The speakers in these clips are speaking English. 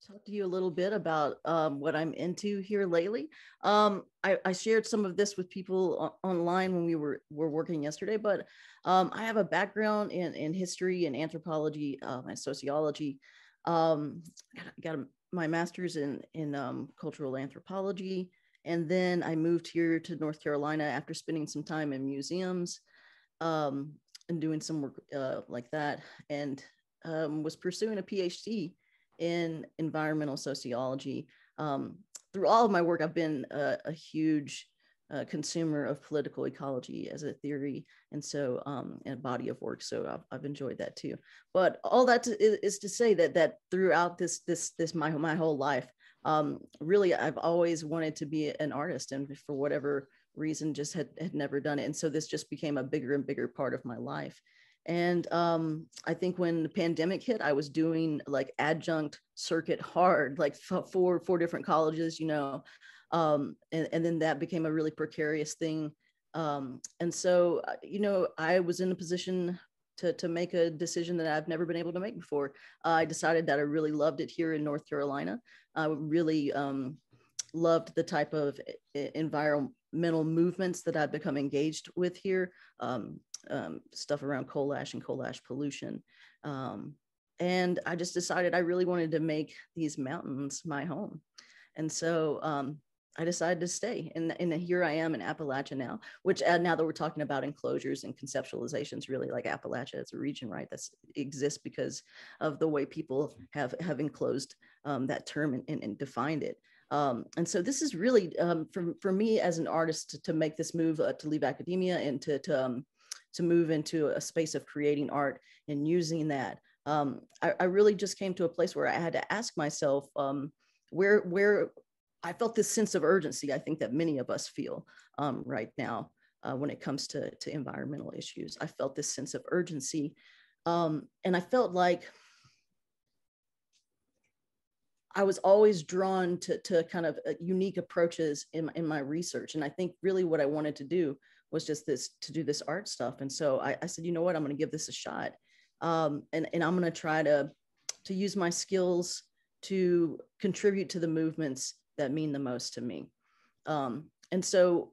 talk to you a little bit about what I'm into here lately. I shared some of this with people online when we were working yesterday, but I have a background in history and anthropology and sociology. Got my master's in cultural anthropology, and then I moved here to North Carolina after spending some time in museums um, and doing some work like that, and was pursuing a PhD in environmental sociology. Through all of my work, I've been a huge consumer of political ecology as a theory, and so and a body of work. So I've enjoyed that too. But all that is to say that throughout this my whole life, really I've always wanted to be an artist, and for whatever reason, just had never done it. And so this just became a bigger and bigger part of my life. And I think when the pandemic hit, I was doing like adjunct circuit hard, like four different colleges, and then that became a really precarious thing. And so, I was in a position to make a decision that I've never been able to make before. I decided that I really loved it here in North Carolina. I really loved the type of environmental movements that I've become engaged with here. Stuff around coal ash and coal ash pollution. And I just decided I really wanted to make these mountains my home. And so I decided to stay. And here I am in Appalachia now, which now that we're talking about enclosures and conceptualizations, really like Appalachia as a region, right? That exists because of the way people have enclosed that term and defined it. And so this is really for me as an artist to make this move to leave academia and to move into a space of creating art and using that. I really just came to a place where I had to ask myself where I felt this sense of urgency. I think that many of us feel right now when it comes to environmental issues. I felt this sense of urgency, and I felt like I was always drawn to kind of unique approaches in my research. And I think really what I wanted to do was just to do this art stuff. And so I said, you know what, I'm going to give this a shot. And I'm going to try to use my skills to contribute to the movements that mean the most to me. And so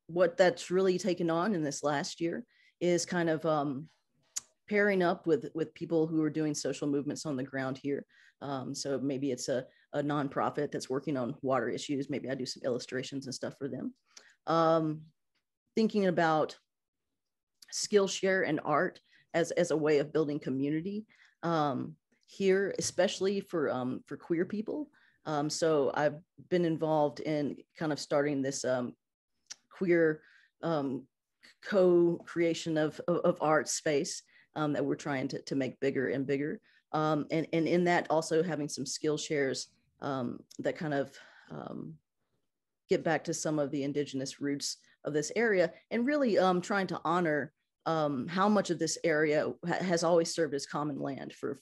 what that's really taken on in this last year is kind of pairing up with people who are doing social movements on the ground here. So maybe it's a nonprofit that's working on water issues. Maybe I do some illustrations and stuff for them. Thinking about Skillshare and art as a way of building community here, especially for queer people. So I've been involved in kind of starting this queer co-creation of art space that we're trying to make bigger and bigger. And in that also having some Skillshares that kind of get back to some of the indigenous roots of this area, and really trying to honor how much of this area has always served as common land for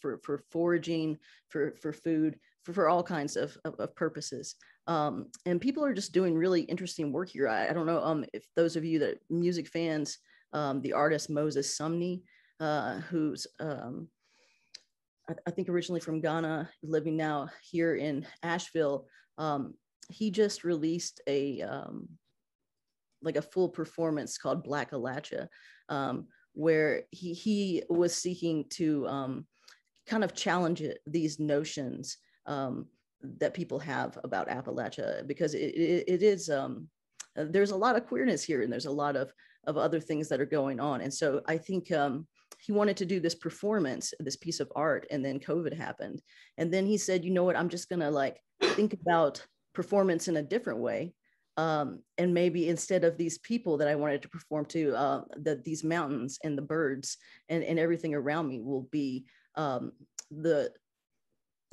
foraging, for food, for all kinds of purposes. And people are just doing really interesting work here. I don't know if those of you that are music fans, the artist Moses Sumney, who's I think originally from Ghana, living now here in Asheville, he just released a like a full performance called Black Alacha, where he was seeking to kind of challenge these notions that people have about Appalachia, because it is there's a lot of queerness here, and there's a lot of other things that are going on. And so I think he wanted to do this performance, this piece of art, and then COVID happened. And then he said, you know what, I'm just gonna like think about performance in a different way. And maybe instead of these people that I wanted to perform to, these mountains and the birds and everything around me will be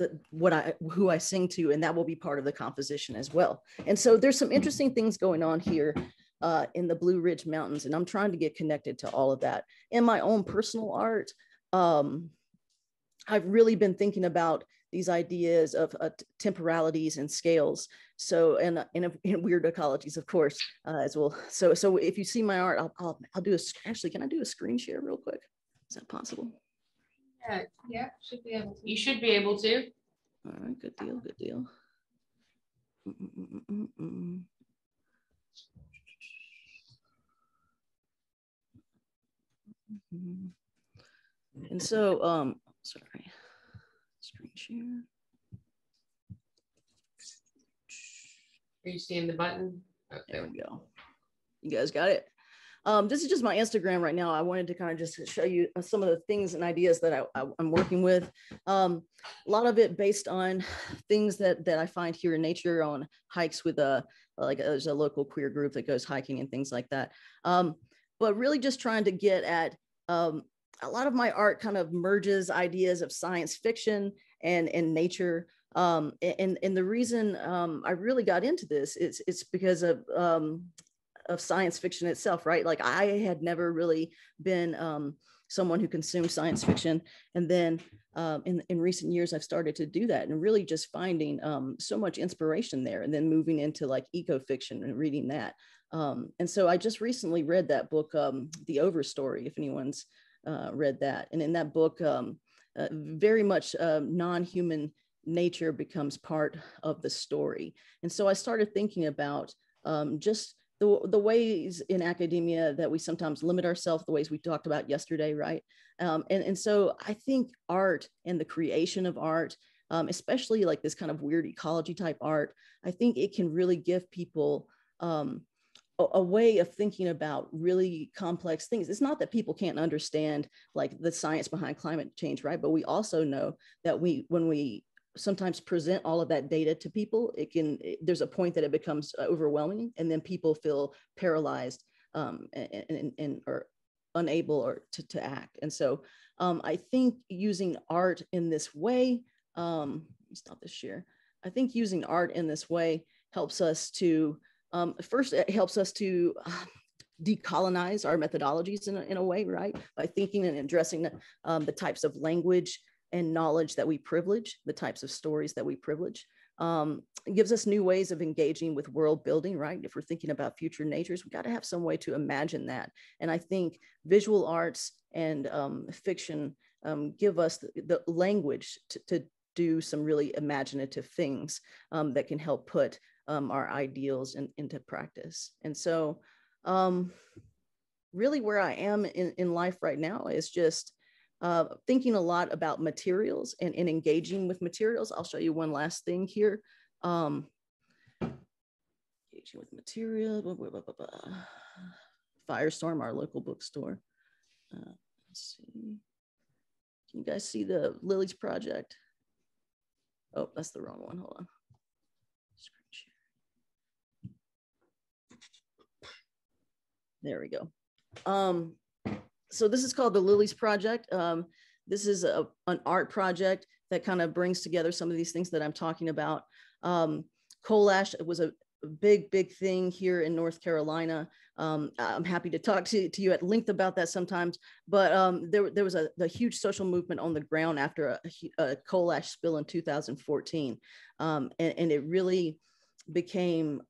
who I sing to, and that will be part of the composition as well. And so there's some interesting things going on here in the Blue Ridge Mountains, and I'm trying to get connected to all of that. In my own personal art, I've really been thinking about these ideas of temporalities and scales. So, and in weird ecologies, of course, as well. So if you see my art, I'll do actually, can I do a screen share real quick? Is that possible? Yeah, should be able to. You should be able to. All right, good deal, good deal. And so, sorry, screen share. Are you seeing the button? Okay. There we go. You guys got it. This is just my Instagram right now. I wanted to kind of just show you some of the things and ideas that I'm working with. A lot of it based on things that I find here in nature on hikes with there's a local queer group that goes hiking and things like that. But really just trying to get at a lot of my art kind of merges ideas of science fiction and nature. And the reason I really got into this it's because of science fiction itself, right? Like I had never really been someone who consumed science fiction. And then in recent years, I've started to do that and really just finding so much inspiration there and then moving into like eco-fiction and reading that. And so I just recently read that book, The Overstory, if anyone's read that. And in that book, very much non-human nature becomes part of the story. And so I started thinking about just the ways in academia that we sometimes limit ourselves, the ways we talked about yesterday, right? And so I think art and the creation of art, especially like this kind of weird ecology type art, I think it can really give people a way of thinking about really complex things. It's not that people can't understand like the science behind climate change, right? But we also know that when we sometimes present all of that data to people, there's a point that it becomes overwhelming, and then people feel paralyzed and or unable or to act. And so I think using art in this way, let me stop this share. I think using art in this way helps us to first, it helps us to decolonize our methodologies in a way, right? By thinking and addressing the types of language and knowledge that we privilege, the types of stories that we privilege. It gives us new ways of engaging with world building, right? If we're thinking about future natures, we got to have some way to imagine that. And I think visual arts and fiction give us the language to do some really imaginative things that can help put our ideals into practice. And so really where I am in life right now is just thinking a lot about materials and engaging with materials. I'll show you one last thing here. Engaging with material, Firestorm, our local bookstore. Let's see. Can you guys see the Lilies Project? Oh, that's the wrong one. Hold on. Screen share. There we go. So this is called the Lilies Project. This is an art project that kind of brings together some of these things that I'm talking about. Coal ash was a big thing here in North Carolina. I'm happy to talk to you at length about that sometimes, but there was a huge social movement on the ground after a coal ash spill in 2014. And it really became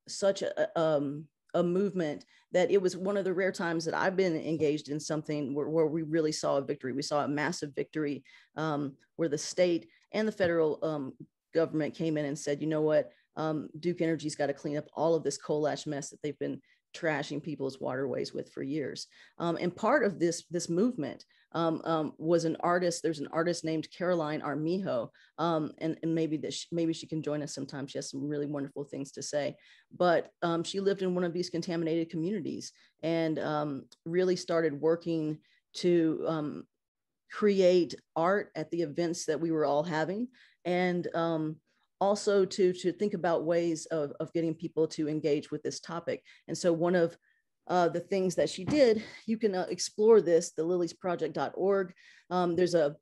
such a movement that it was one of the rare times that I've been engaged in something where we really saw a victory. We saw a massive victory where the state and the federal government came in and said, you know what, Duke Energy's got to clean up all of this coal ash mess that they've been trashing people's waterways with for years. And part of this movement was an artist. There's an artist named Caroline Armijo, and maybe she can join us sometime. She has some really wonderful things to say. But she lived in one of these contaminated communities and really started working to create art at the events that we were all having, and also to think about ways of getting people to engage with this topic. And so one of the things that she did, you can explore this, the liliesproject.org. There's a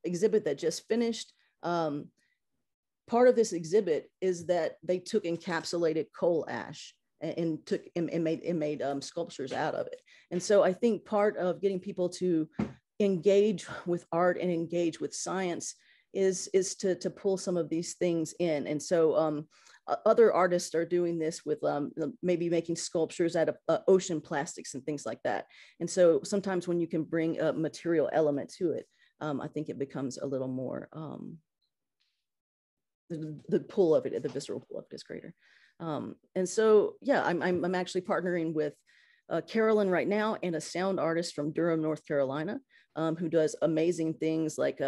exhibit that just finished. Part of this exhibit is that they took encapsulated coal ash and made sculptures out of it. And so I think part of getting people to engage with art and engage with science is to pull some of these things in. And so other artists are doing this with maybe making sculptures out of ocean plastics and things like that. And so sometimes when you can bring a material element to it, I think it becomes a little more the pull of it, the visceral pull of it is greater. And so, yeah, I'm actually partnering with Carolyn right now, and a sound artist from Durham, North Carolina, who does amazing things like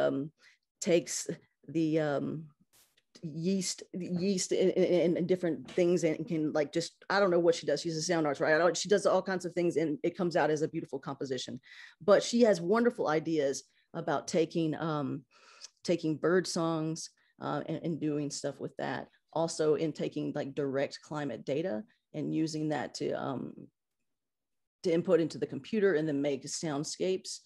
takes the yeast and different things and can like just, I don't know what she does. She's a sound artist, right? She does all kinds of things and it comes out as a beautiful composition. But she has wonderful ideas about taking bird songs and doing stuff with that. Also in taking like direct climate data and using that to input into the computer and then make soundscapes.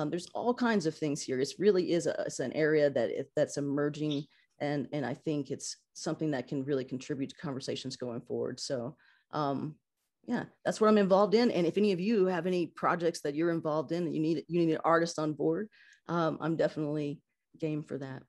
There's all kinds of things here. It really is it's an area that's emerging, and I think it's something that can really contribute to conversations going forward. So yeah, that's what I'm involved in. And if any of you have any projects that you're involved in that you need an artist on board, I'm definitely game for that.